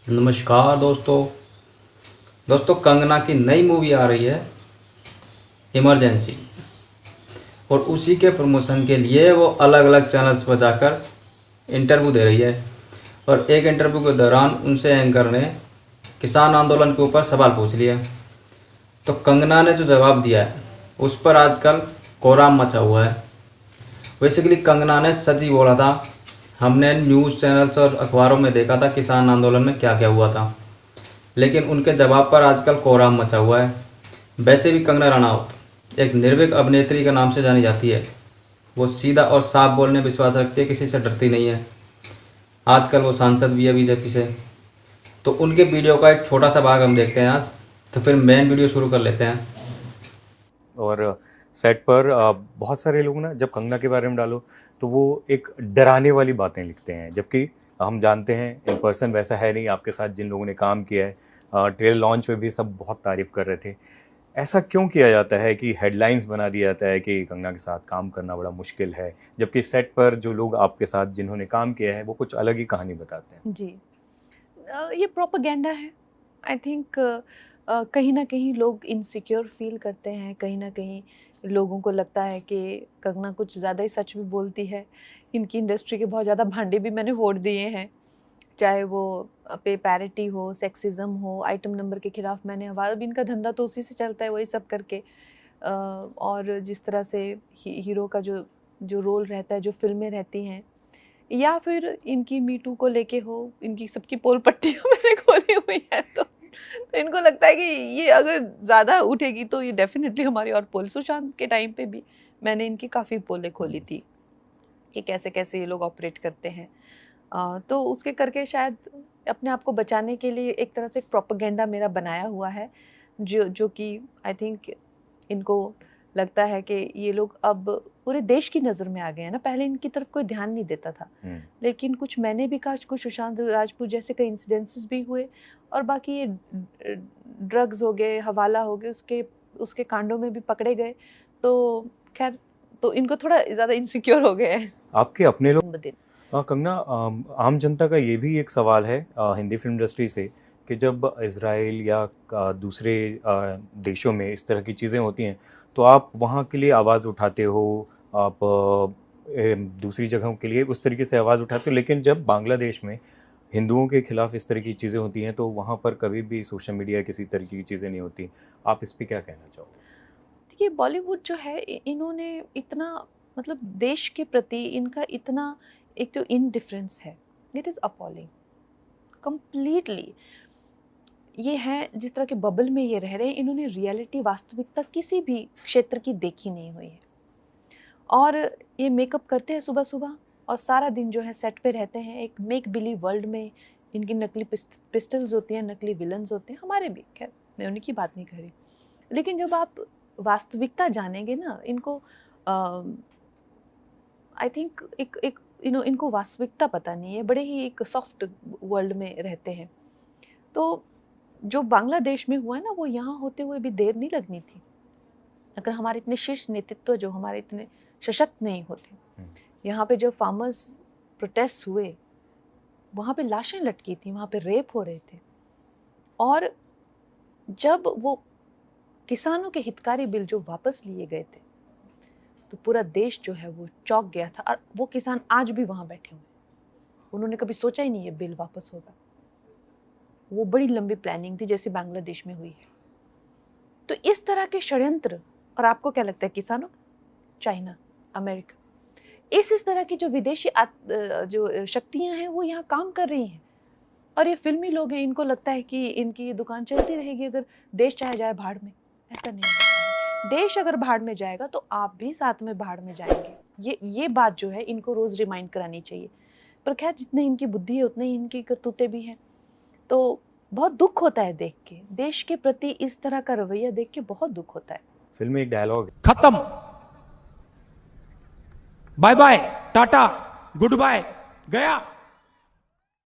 नमस्कार दोस्तों। कंगना की नई मूवी आ रही है इमरजेंसी, और उसी के प्रमोशन के लिए वो अलग अलग चैनल्स पर जाकर इंटरव्यू दे रही है। और एक इंटरव्यू के दौरान उनसे एंकर ने किसान आंदोलन के ऊपर सवाल पूछ लिया। तो कंगना ने जो जवाब दिया है उस पर आजकल कोहराम मचा हुआ है। बेसिकली कंगना ने सच ही बोला था। हमने न्यूज़ चैनल्स और अखबारों में देखा था किसान आंदोलन में क्या क्या हुआ था, लेकिन उनके जवाब पर आजकल कोहराम मचा हुआ है। वैसे भी कंगना रनावत एक निर्भीक अभिनेत्री के नाम से जानी जाती है। वो सीधा और साफ बोलने विश्वास रखती है, किसी से डरती नहीं है। आजकल वो सांसद भी है बीजेपी से। तो उनके वीडियो का एक छोटा सा भाग हम देखते हैं आज, तो फिर मेन वीडियो शुरू कर लेते हैं। और सेट पर बहुत सारे लोग ना जब कंगना के बारे में डालो तो वो एक डराने वाली बातें लिखते हैं, जबकि हम जानते हैं इन पर्सन वैसा है नहीं। आपके साथ जिन लोगों ने काम किया है, ट्रेलर लॉन्च पे भी सब बहुत तारीफ कर रहे थे। ऐसा क्यों किया जाता है कि हेडलाइंस बना दिया जाता है कि कंगना के साथ काम करना बड़ा मुश्किल है, जबकि सेट पर जो लोग आपके साथ जिन्होंने काम किया है वो कुछ अलग ही कहानी बताते हैं। जी। ये प्रोपेगेंडा है। आई थिंक कहीं ना कहीं लोग इनसिक्योर फील करते हैं, कहीं ना कहीं लोगों को लगता है कि कंगना कुछ ज़्यादा ही सच भी बोलती है। इनकी इंडस्ट्री के बहुत ज़्यादा भांडे भी मैंने फोड़ दिए हैं, चाहे वो पे पैरिटी हो, सेक्सिज्म हो, आइटम नंबर के खिलाफ मैंने आवाज़। अब इनका धंधा तो उसी से चलता है, वही सब करके। और जिस तरह से हीरो का जो जो रोल रहता है, जो फिल्में रहती हैं, या फिर इनकी मीटू को लेके हो, इनकी सबकी पोल पट्टियाँ मैंने खोली हुई है। तो इनको लगता है कि ये अगर ज़्यादा उठेगी तो ये डेफिनेटली हमारी और पोल। सुशांत के टाइम पे भी मैंने इनकी काफ़ी पोलें खोली थी कि कैसे कैसे ये लोग ऑपरेट करते हैं। तो उसके करके शायद अपने आप को बचाने के लिए एक तरह से एक प्रोपेगेंडा मेरा बनाया हुआ है, जो कि आई थिंक इनको लगता है कि ये लोग अब पूरे देश की नज़र में आ गए हैं ना। पहले इनकी तरफ कोई ध्यान नहीं देता था, लेकिन कुछ मैंने भी कहा, कुछ सुशांत राजपूत जैसे कई इंसिडेंसेस भी हुए, और बाकी ये ड्रग्स हो गए, हवाला हो गए, उसके उसके कांडों में भी पकड़े गए। तो खैर, तो इनको थोड़ा ज़्यादा इनसिक्योर हो गए हैं आपके अपने लोग दिन। कंगना, आम जनता का ये भी एक सवाल है हिंदी फिल्म इंडस्ट्री से कि जब इज़राइल या दूसरे देशों में इस तरह की चीज़ें होती हैं तो आप वहाँ के लिए आवाज़ उठाते हो, आप दूसरी जगहों के लिए उस तरीके से आवाज़ उठाते हो, लेकिन जब बांग्लादेश में हिंदुओं के खिलाफ इस तरह की चीज़ें होती हैं तो वहाँ पर कभी भी सोशल मीडिया किसी तरीके की चीज़ें नहीं होती। आप इस पर क्या कहना चाहोगे? देखिए, बॉलीवुड जो है, इन्होंने इतना, मतलब देश के प्रति इनका इतना एक तो इनडिफरेंस है, इट इज़ अपॉलिंग कंप्लीटली। ये है जिस तरह के बबल में ये रह रहे हैं, इन्होंने रियलिटी, वास्तविकता किसी भी क्षेत्र की देखी नहीं हुई है। और ये मेकअप करते हैं सुबह सुबह और सारा दिन जो है सेट पे रहते हैं एक मेक बिलीव वर्ल्ड में। इनकी नकली पिस्टल्स होती हैं, नकली विलन्स होते हैं, हमारे भी, खैर मैं उन्हीं की बात नहीं कर रही। लेकिन जब आप वास्तविकता जानेंगे ना, इनको आई थिंक एक एक इनको वास्तविकता पता नहीं है, बड़े ही एक सॉफ्ट वर्ल्ड में रहते हैं। तो जो बांग्लादेश में हुआ है ना, वो यहाँ होते हुए भी देर नहीं लगनी थी अगर हमारे इतने शीर्ष नेतृत्व जो हमारे इतने सशक्त नहीं होते। यहाँ पे जो फार्मर्स प्रोटेस्ट हुए, वहाँ पे लाशें लटकी थी, वहाँ पे रेप हो रहे थे। और जब वो किसानों के हितकारी बिल जो वापस लिए गए थे, तो पूरा देश जो है वो चौंक गया था। और वो किसान आज भी वहाँ बैठे हुए, उन्होंने कभी सोचा ही नहीं ये बिल वापस होगा। वो बड़ी लंबी प्लानिंग थी जैसे बांग्लादेश में हुई है। तो इस तरह के षड्यंत्र, और आपको क्या लगता है, किसानों, चाइना, अमेरिका, इस तरह की जो विदेशी जो शक्तियां हैं वो यहाँ काम कर रही हैं। और ये फिल्मी लोग हैं, इनको लगता है कि इनकी ये दुकान चलती रहेगी अगर देश चाहे जाए भाड़ में। ऐसा नहीं है। देश अगर भाड़ में जाएगा तो आप भी साथ में भाड़ में जाएंगे। ये बात जो है इनको रोज रिमाइंड करानी चाहिए। पर खैर, जितनी इनकी बुद्धि है उतनी ही इनकी करतूतें भी हैं। तो बहुत दुख होता है देख के, देश के प्रति इस तरह का रवैया देख के बहुत दुख होता है। फिल्म में एक डायलॉग, खत्म, bye bye, tata, goodbye, गया।